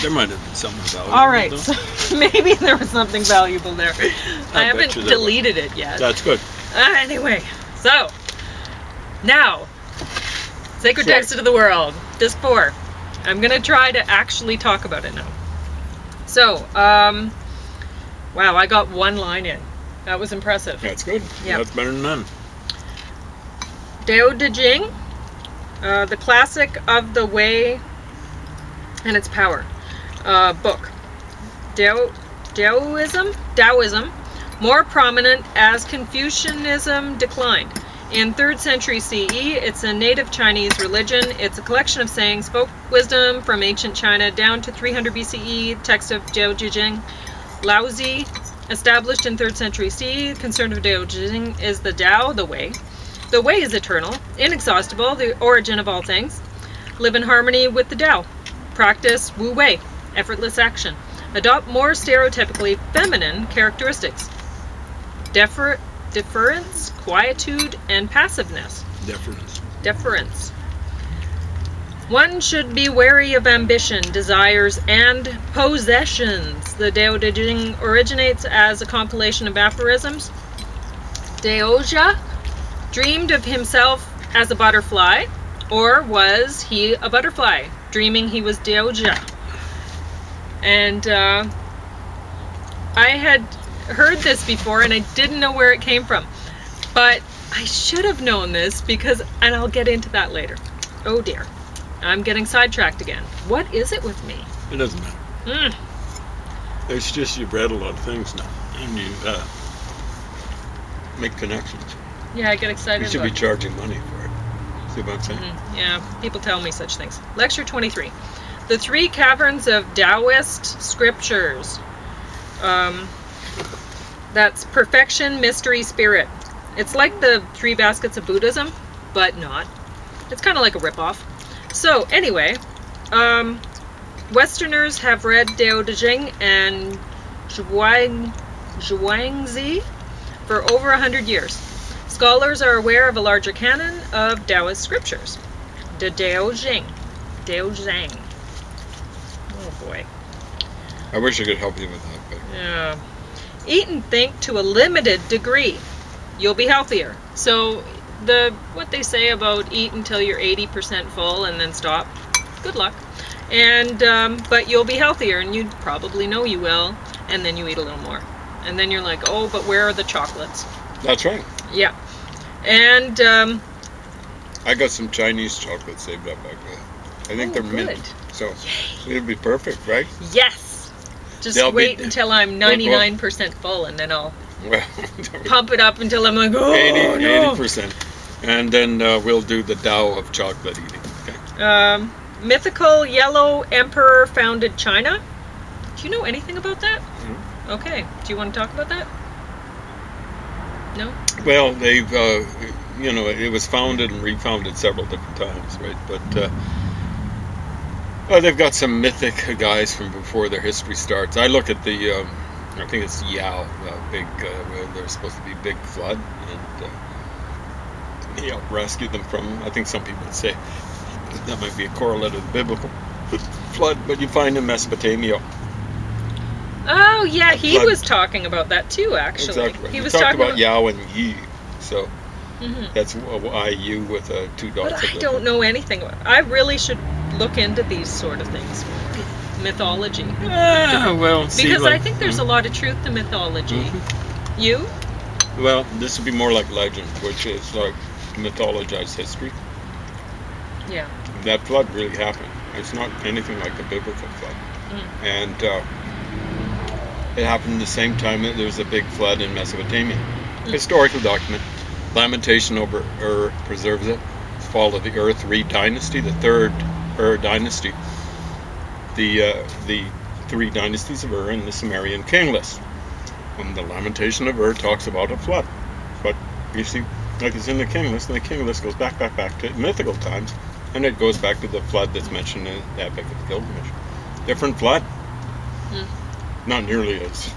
There might have been something valuable. All right, though. so maybe there was something valuable there. I haven't bet you there was. deleted it yet. That's good. Anyway, so now, Sacred Sure. Text of the World, Disc 4. I'm going to try to actually talk about it now. So, wow, I got one line in. That was impressive. That's good. Yeah. That's better than none. Tao Te Ching, the classic of the way and its power book. Taoism, more prominent as Confucianism declined. In 3rd century CE, it's a native Chinese religion. It's a collection of sayings, folk wisdom from ancient China down to 300 BCE, text of Tao Te Ching. Laozi, established in 3rd century CE, concern of Tao Te Ching is the Tao, the way. The way is eternal, inexhaustible, the origin of all things. Live in harmony with the Tao. Practice Wu Wei, effortless action. Adopt more stereotypically feminine characteristics. Deference, quietude, and passiveness. Deference. One should be wary of ambition, desires, and possessions. The Tao Te Ching originates as a compilation of aphorisms. Daoja dreamed of himself as a butterfly, or was he a butterfly, dreaming he was Daoja? And I had heard this before, and I didn't know where it came from. But I should have known this because, and I'll get into that later. Oh dear. I'm getting sidetracked again. What is it with me? It doesn't matter. It's just you've read a lot of things now, and you make connections. Yeah, I get excited. You should be charging money for it. See what I'm saying? Yeah, people tell me such things. Lecture 23. The Three Caverns of Taoist Scriptures. That's perfection, mystery, spirit. It's like the Three Baskets of Buddhism, but not. It's kind of like a ripoff. So, anyway, Westerners have read Tao Te Ching and Zhuangzi for over 100 years. Scholars are aware of a larger canon of Taoist scriptures. The Tao Te Ching. Oh boy. I wish I could help you with that, but Yeah. Eat and think to a limited degree. You'll be healthier. So what they say about eat until you're 80% full and then stop. Good luck. And but you'll be healthier, and you probably know you will. And then you eat a little more, and then you're like, oh, but where are the chocolates? that's right. Yeah. And I got some Chinese chocolate saved up back there. I think they're good. mint, so it'll be perfect, right? yes, just They'll wait be- until I'm 99% full, and then I'll Well, pump it up until I'm like, oh 80%. And then we'll do the Tao of chocolate eating. Okay. no. Mythical yellow emperor founded China. Do you know anything about that? Okay. Do you want to talk about that? No? Well, they've, it was founded and refounded several different times, right? But they've got some mythic guys from before their history starts. I look at the, I think it's Yao, where there's supposed to be big flood, and he helped rescue them from, I think some people would say that might be a correlate of the biblical flood, but you find in Mesopotamia. Oh, yeah, he Flood. was talking about that too, actually. Exactly. He was talked talking about Yao and Yi, so Mhm. that's YU with two dots. But at I the- don't know anything. I really should look into these sort of things. Mythology. Well, see, Because I like- think there's a lot of truth to mythology. You? Well, this would be more like legend, which is like mythologized history. Yeah. That flood really happened. It's not anything like the biblical flood. And it happened the same time that there was a big flood in Mesopotamia. Historical document. Lamentation over Ur preserves it. It's fall of the Ur III dynasty, the third Ur dynasty. The three dynasties of Ur and the Sumerian king list. And the Lamentation of Ur talks about a flood. But you see, like it's in the king list, and the king list goes back to mythical times, and it goes back to the flood that's mentioned in the Epic of Gilgamesh. Different flood. Not nearly as.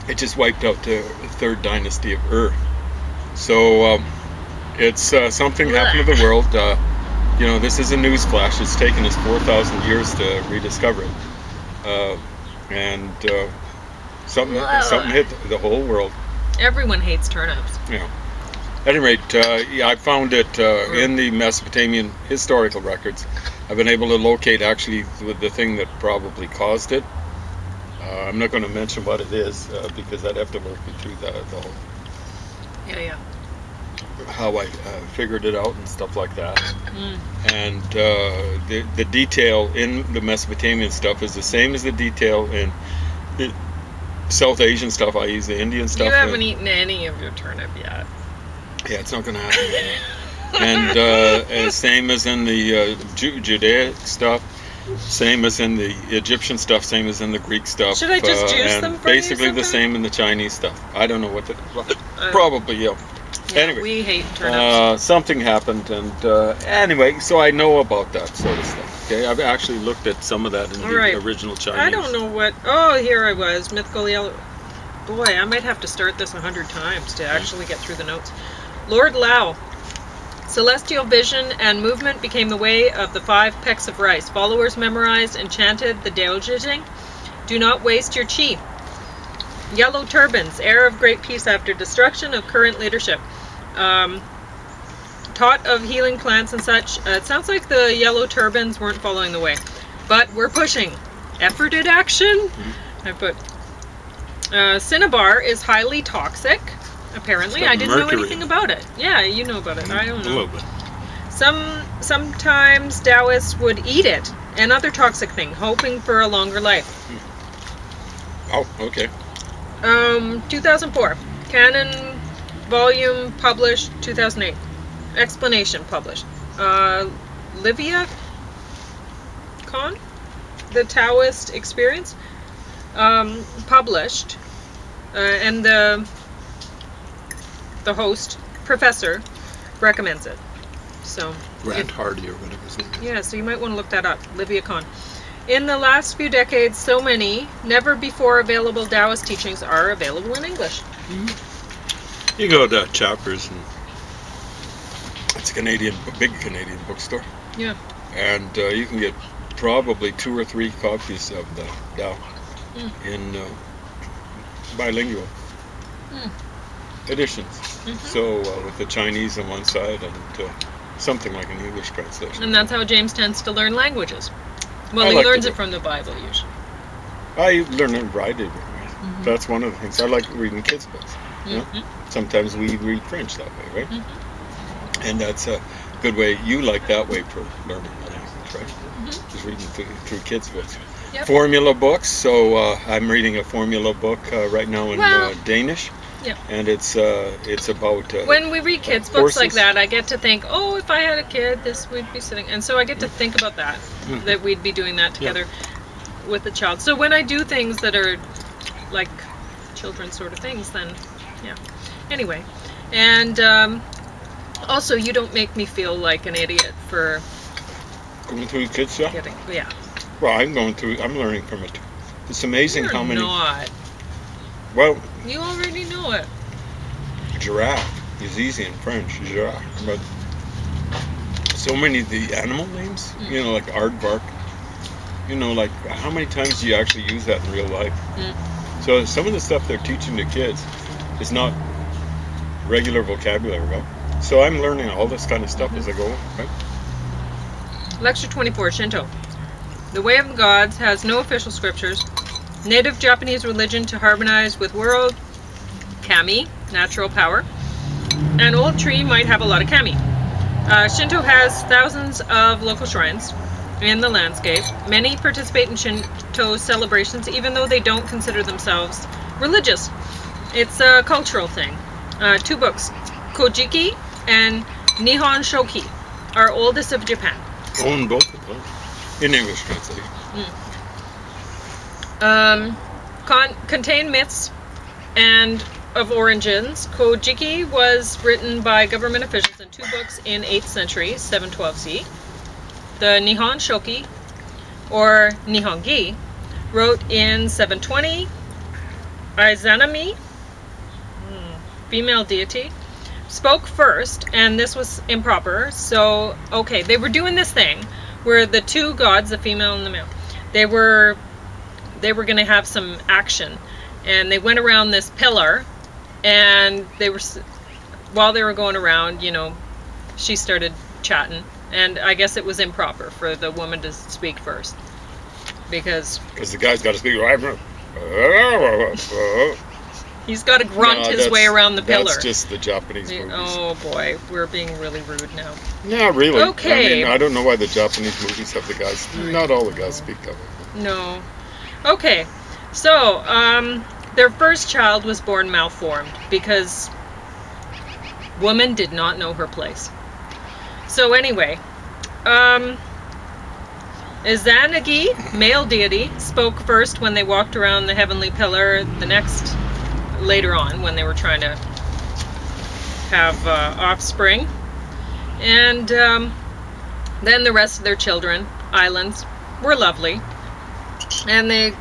It just wiped out the third dynasty of Ur. So it's something happened to the world. This is a news flash. It's taken us 4,000 years to rediscover it. and something hit the whole world. Everyone hates turnips. Yeah. At any rate, I found it in the Mesopotamian historical records. I've been able to locate actually the thing that probably caused it. I'm not going to mention what it is because I'd have to work you through the whole. Yeah. How I figured it out and stuff like that. And the detail in the Mesopotamian stuff is the same as the detail in the South Asian stuff. I use the Indian stuff. You haven't eaten any of your turnip yet. Yeah, it's not going to happen. And same as in the Judaic stuff, same as in the Egyptian stuff, same as in the Greek stuff. Should I just juice and them for basically you the same in the Chinese stuff. I don't know what probably, Yeah, anyway, we hate turnips. something happened, and anyway, so I know about that sort of stuff. Okay, I've actually looked at some of that in the original Chinese. I don't know what. Oh, here I was. Mythical yellow. Boy, I might have to start this 100 times to actually get through the notes. Lord Lao. Celestial vision and movement became the way of the 5 pecks of rice. Followers memorized and chanted the Dao Jing. Do not waste your chi. Yellow turbans, air of great peace after destruction of current leadership. Taught of healing plants and such. It sounds like the yellow turbans weren't following the way. But we're pushing. Efforted action? I put... cinnabar is highly toxic. Apparently, I didn't know anything about it. Yeah, you know about it. I don't know. A little bit. Sometimes Taoists would eat it, another toxic thing, hoping for a longer life. Oh, okay. 2004, Canon volume published. 2008, explanation published. Livia Khan, the Taoist experience, published, and the host, professor, recommends it. So Grant Hardy or whatever his name is. Yeah, so you might want to look that up. Livia Khan. In the last few decades, so many never before available Taoist teachings are available in English. Mm-hmm. You go to Chapters, and it's a big Canadian bookstore. Yeah. And you can get probably 2 or 3 copies of the Tao in bilingual editions. Mm-hmm. So with the Chinese on one side and something like an English translation. And that's how James tends to learn languages. Well, he learns it from the Bible usually. I learn it a variety of different ways. Mm-hmm. That's one of the things. I like reading kids' books. You know? Sometimes we read French that way, right? Mm-hmm. And that's a good way. You like that way for learning the language, right? Mm-hmm. Just reading through kids' books. Yep. Formula books. So I'm reading a formula book right now in Danish. Yeah. And it's about when we read kids' books like that, I get to think, oh, if I had a kid, this would be sitting. And so I get to think about that, that we'd be doing that together with the child. So when I do things that are like children's sort of things, then, yeah. Anyway. And also, you don't make me feel like an idiot for going through kids' stuff? Yeah. Well, I'm learning from it. It's amazing how many... not. Well... You already know it. Giraffe is easy in French, giraffe. But so many of the animal names, you know, like aardvark. You know, like how many times do you actually use that in real life? So some of the stuff they're teaching the kids is not regular vocabulary, right? So I'm learning all this kind of stuff as I go, right? Lecture 24, Shinto. The Way of the Gods has no official scriptures. Native Japanese religion to harmonize with world. Kami, natural power. An old tree might have a lot of kami. Shinto has thousands of local shrines in the landscape. Many participate in Shinto celebrations even though they don't consider themselves religious. It's a cultural thing. 2 books, Kojiki and Nihon Shoki, are oldest of Japan. Own both of them. In English translation. Contain myths and of origins. Kojiki was written by government officials in 2 books in 8th century, 712 CE. The Nihon Shoki, or Nihongi, wrote in 720. Izanami, female deity, spoke first, and this was improper. So, okay, they were doing this thing where the 2 gods, the female and the male, they were they were going to have some action. And they went around this pillar, and while they were going around, she started chatting. And I guess it was improper for the woman to speak first. Because the guy's got to speak right. He's got to grunt his way around the pillar. That's just the Japanese movies. Oh boy, we're being really rude now. Yeah, really. Okay. I don't know why the Japanese movies have the guys. Not all the guys speak that way. No. Okay, so their first child was born malformed because woman did not know her place. So anyway, Izanagi, male deity, spoke first when they walked around the heavenly pillar. The next, later on, when they were trying to have offspring. And then the rest of their children, islands, were lovely. And they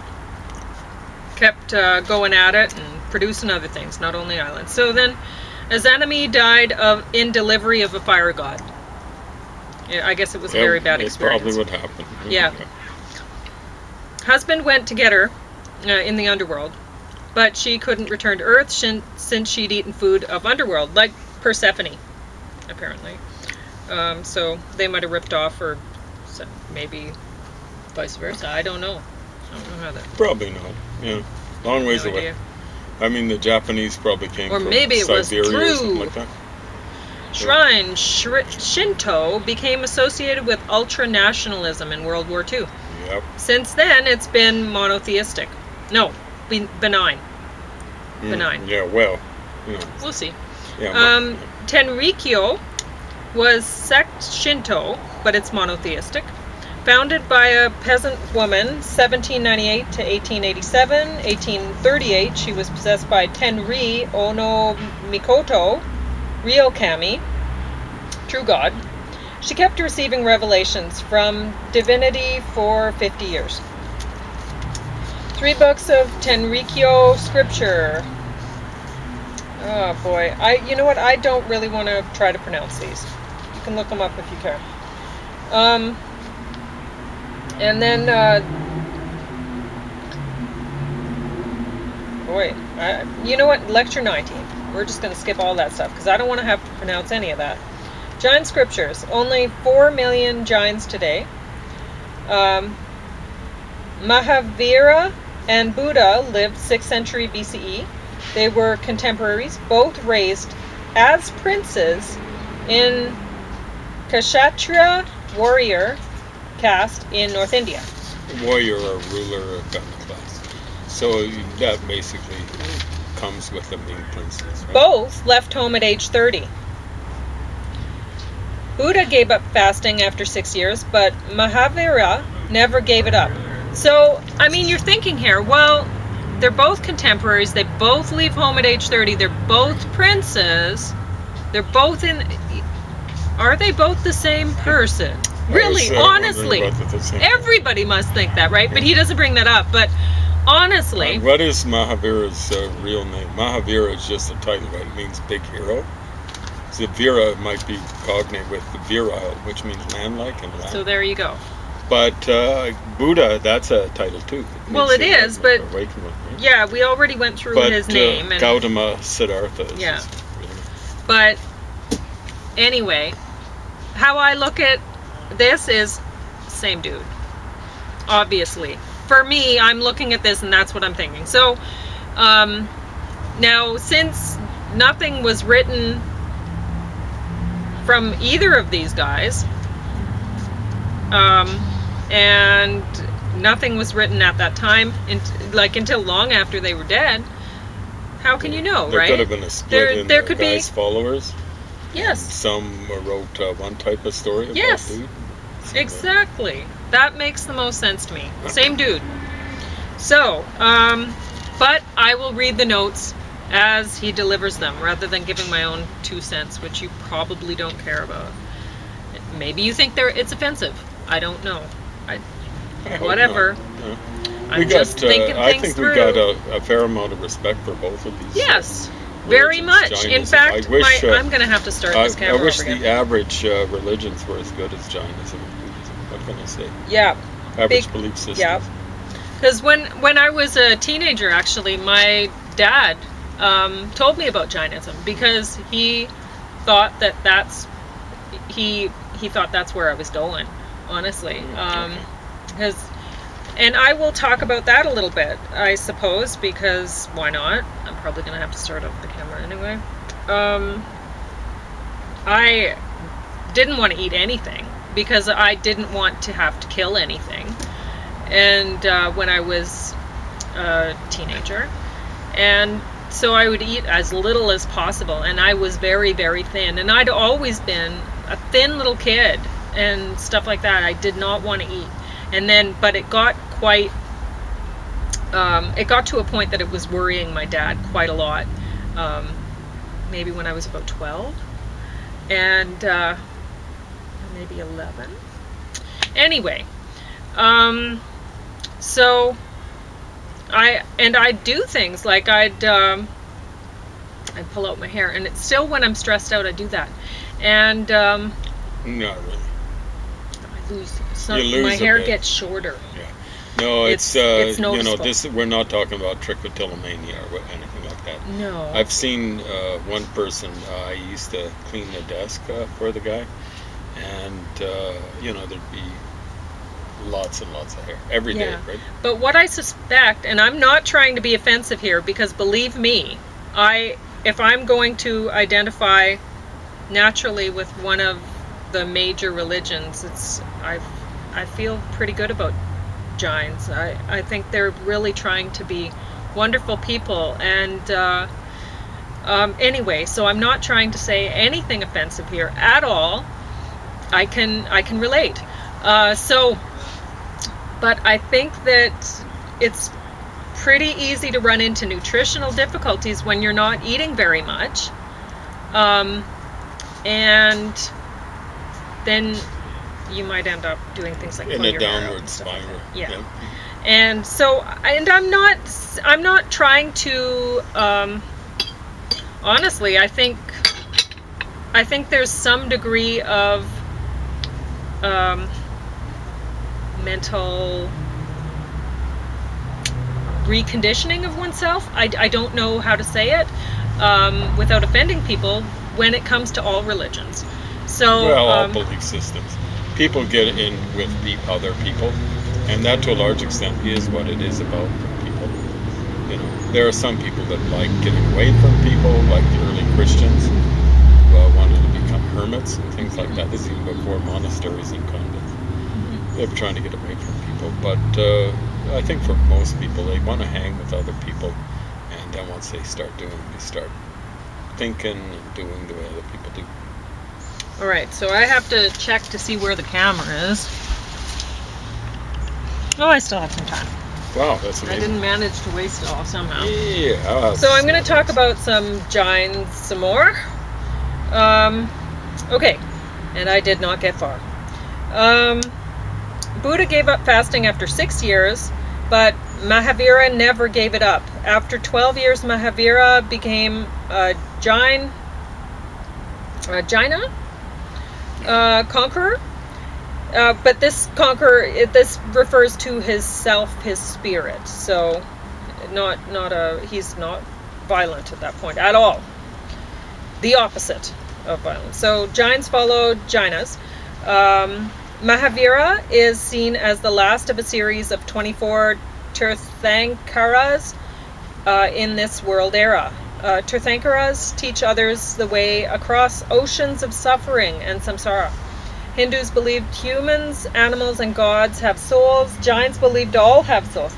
kept going at it and producing other things, not only islands. So then Izanami died in delivery of a fire god. Yeah, I guess it was a very bad experience. That's probably what happened. Yeah. Husband went to get her in the underworld, but she couldn't return to Earth since she'd eaten food of underworld, like Persephone, apparently. So they might have ripped off, or maybe vice versa. I don't know. I don't know how that... Probably not. Yeah. Long ways away. I mean, the Japanese probably came from maybe it was Siberia true. Or something like that. Shrine Shinto became associated with ultra-nationalism in World War II. Yep. Since then, it's been monotheistic. No, benign. Benign. Yeah, well, we'll see. Yeah, Tenrikyo was sect Shinto, but it's monotheistic. Founded by a peasant woman, 1798 to 1887. 1838, she was possessed by Tenri Ono Mikoto, Ryokami, true god. She kept receiving revelations from divinity for 50 years. 3 books of Tenrikyo scripture. Oh boy, you know what? I don't really want to try to pronounce these. You can look them up if you care. And then, you know what? Lecture 19. We're just going to skip all that stuff because I don't want to have to pronounce any of that. Jain scriptures. Only 4 million Jains today. Mahavira and Buddha lived 6th century BCE. They were contemporaries, both raised as princes in Kshatriya warrior caste in North India. Warrior or ruler of the class. So that basically comes with them being princes. Right? Both left home at age 30. Buddha gave up fasting after 6 years, but Mahavira never gave it up. So, I mean, you're thinking here, well, they're both contemporaries. They both leave home at age 30. They're both princes. They're both Are they both the same person? Really, honestly. Everybody must think that, right? Yeah. But he doesn't bring that up. But honestly. What is Mahavira's real name? Mahavira is just a title, right? It means big hero. So Vira might be cognate with the virile, which means manlike and loud. So there you go. But Buddha, that's a title too. Well, it is, but awakened, right? Yeah, we already went through his name. And Gautama Siddhartha. Yeah. But anyway, how I look at this is same dude. Obviously, for me, I'm looking at this and that's what I'm thinking. So now, since nothing was written from either of these guys, and nothing was written at that time, until long after they were dead. How can you know, there right? There could have been a split in there the could guys' be followers. Yes. Some wrote one type of story about yes. dude. Exactly. That makes the most sense to me. Same dude. So, but I will read the notes as he delivers them, rather than giving my own 2 cents, which you probably don't care about. Maybe you think it's offensive. I don't know. Whatever. Yeah. I'm just thinking things through. I think we got a fair amount of respect for both of these. Yes, very much. Jainism. In fact, I'm going to have to start this camera I wish over again. the average religions were as good as Jainism and Buddhism. What can I say? Yeah. Average belief systems. Yeah. Because when I was a teenager, actually, my dad told me about Jainism because he thought he thought that's where I was going, honestly. And I will talk about that a little bit, I suppose, because why not? I'm probably going to have to start up the camera anyway. I didn't want to eat anything because I didn't want to have to kill anything. And when I was a teenager. And so I would eat as little as possible. And I was very, very thin. And I'd always been a thin little kid and stuff like that. I did not want to eat. And then, but it got quite, it got to a point that it was worrying my dad quite a lot. Maybe when I was about 12 and maybe 11. Anyway, so I'd do things like I'd pull out my hair, and it's still when I'm stressed out I do that. And not really. I lose some, my hair gets shorter. Yeah. No, it's noticeable. we're not talking about trichotillomania or anything like that. No. I've seen one person. I used to clean the desk for the guy, and there'd be lots and lots of hair every day, right? But what I suspect, and I'm not trying to be offensive here, because believe me, if I'm going to identify naturally with one of the major religions, I feel pretty good about Jains. I think they're really trying to be wonderful people, and anyway, so I'm not trying to say anything offensive here at all. I can relate. But I think that it's pretty easy to run into nutritional difficulties when you're not eating very much, and then you might end up doing things like in a downward spiral. Yeah. And so, and I'm not trying to. Honestly, I think there's some degree of mental reconditioning of oneself. I don't know how to say it without offending people when it comes to all religions. So all belief systems. People get in with other people, and that to a large extent is what it is about people. There are some people that like getting away from people, like the early Christians who wanted to become hermits and things like that. This is even before monasteries and convents. They were trying to get away from people, but I think for most people, they want to hang with other people, and then once they start thinking and doing the way other people do. All right, so I have to check to see where the camera is. Oh, I still have some time. Wow, that's amazing. I didn't manage to waste it all somehow. Yeah. So I'm going to talk about some Jains some more. Okay, and I did not get far. Buddha gave up fasting after 6 years, but Mahavira never gave it up. After 12 years, Mahavira became a Jaina conqueror. But this this refers to his self, his spirit. So, he's not violent at that point at all. The opposite of violence. So Jains followed Jainas. Mahavira is seen as the last of a series of 24 Tirthankaras in this world era. Tirthankaras teach others the way across oceans of suffering and samsara. Hindus believed humans, animals, and gods have souls. Jains believed all have souls.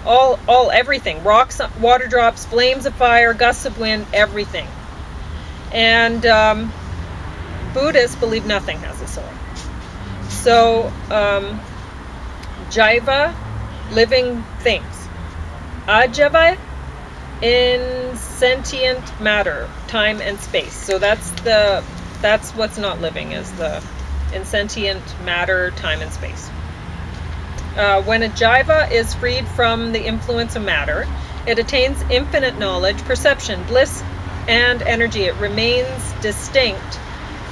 All everything. Rocks, water drops, flames of fire, gusts of wind, everything. And Buddhists believe nothing has a soul. So, Jaiva, living things. Ajaiva, insentient matter, time and space. So that's what's not living, is the insentient matter, time and space. When a Jaiva is freed from the influence of matter, it attains infinite knowledge, perception, bliss, and energy. It remains distinct.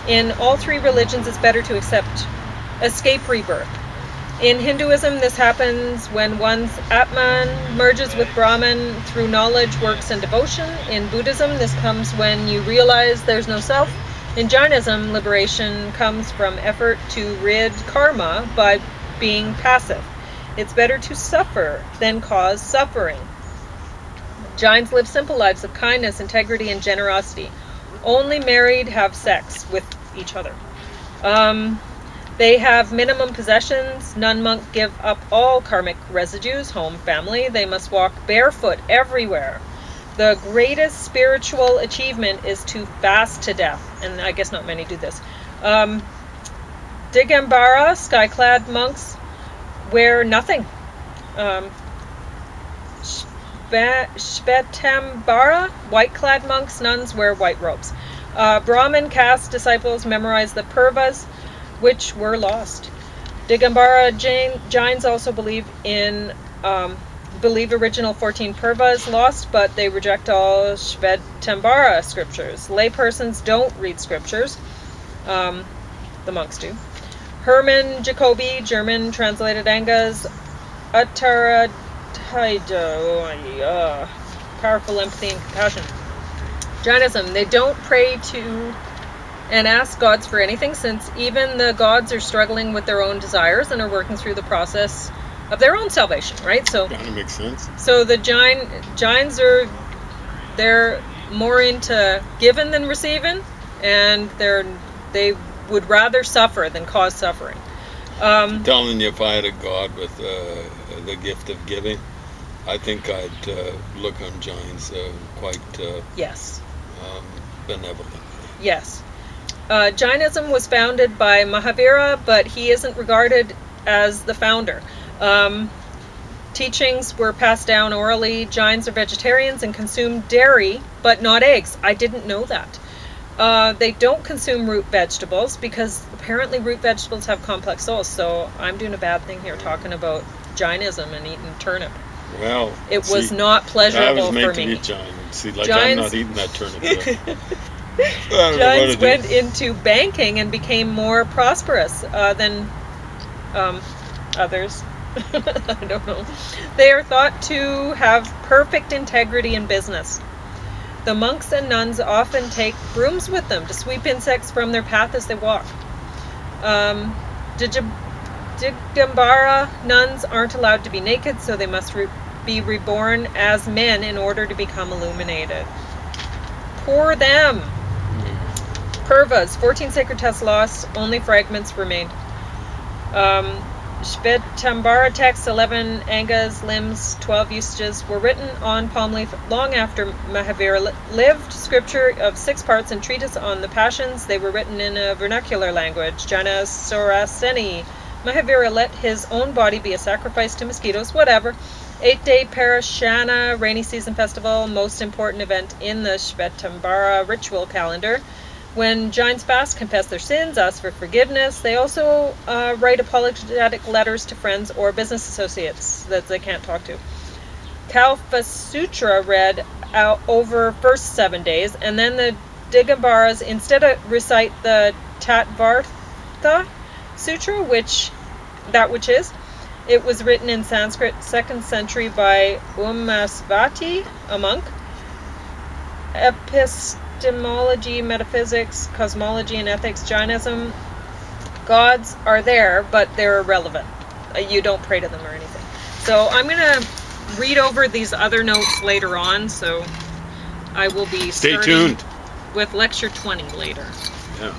In all three religions, it's better to escape rebirth. In Hinduism, this happens when one's Atman merges with Brahman through knowledge, works, and devotion. In Buddhism, this comes when you realize there's no self. In Jainism, liberation comes from effort to rid karma by being passive. It's better to suffer than cause suffering. Jains live simple lives of kindness, integrity, and generosity. Only married have sex with each other. They have minimum possessions. Nun monk give up all karmic residues, home, family. They must walk barefoot everywhere. The greatest spiritual achievement is to fast to death. And I guess not many do this. Digambara, sky-clad monks, wear nothing. Shvetambara, white-clad monks, nuns wear white robes. Brahmin caste disciples memorize the purvas, which were lost. Digambara Jains also believe original 14 purvas lost, but they reject all Shvetambara scriptures. Laypersons don't read scriptures. The monks do. Hermann Jacobi, German, translated Angas Ataradhaido, powerful empathy and compassion. Jainism, they don't pray to and ask gods for anything, since even the gods are struggling with their own desires and are working through the process of their own salvation, right? So kind of makes sense. So the Jains they're more into giving than receiving, and they would rather suffer than cause suffering. I'm telling you, if I had a god with the gift of giving, I think I'd look on Jains quite yes, benevolent. Yes. Jainism was founded by Mahavira, but he isn't regarded as the founder. Teachings were passed down orally. Jains are vegetarians and consume dairy, but not eggs. I didn't know that. They don't consume root vegetables because apparently root vegetables have complex souls. So I'm doing a bad thing here talking about Jainism and eating turnip. Well, it was not pleasurable for me. I was meant to be Jain. See, like Jains, I'm not eating that turnip. Jains went into banking and became more prosperous than others. I don't know. They are thought to have perfect integrity in business. The monks and nuns often take brooms with them to sweep insects from their path as they walk. Digambara nuns aren't allowed to be naked, so they must be reborn as men in order to become illuminated. Poor them! Purvas, 14 sacred texts lost, only fragments remained. Shvetambara texts, 11 angas, limbs, 12 usages, were written on palm leaf long after Mahavira lived. Scripture of 6 parts and treatise on the passions. They were written in a vernacular language. Jana Soraseni. Mahavira let his own body be a sacrifice to mosquitoes, whatever. 8-day Parashana, rainy season festival, most important event in the Shvetambara ritual calendar. When Jains fast, confess their sins, ask for forgiveness. They also write apologetic letters to friends or business associates that they can't talk to. Kalpa Sutra read out over first 7 days, and then the Digambaras instead recite the Tattvartha Sutra, which is. It was written in Sanskrit 2nd century by Umasvati, a monk. Epistemology, metaphysics, cosmology, and ethics, Jainism. Gods are there, but they're irrelevant. You don't pray to them or anything. So I'm going to read over these other notes later on, so I will be Stay tuned with lecture 20 later. Yeah.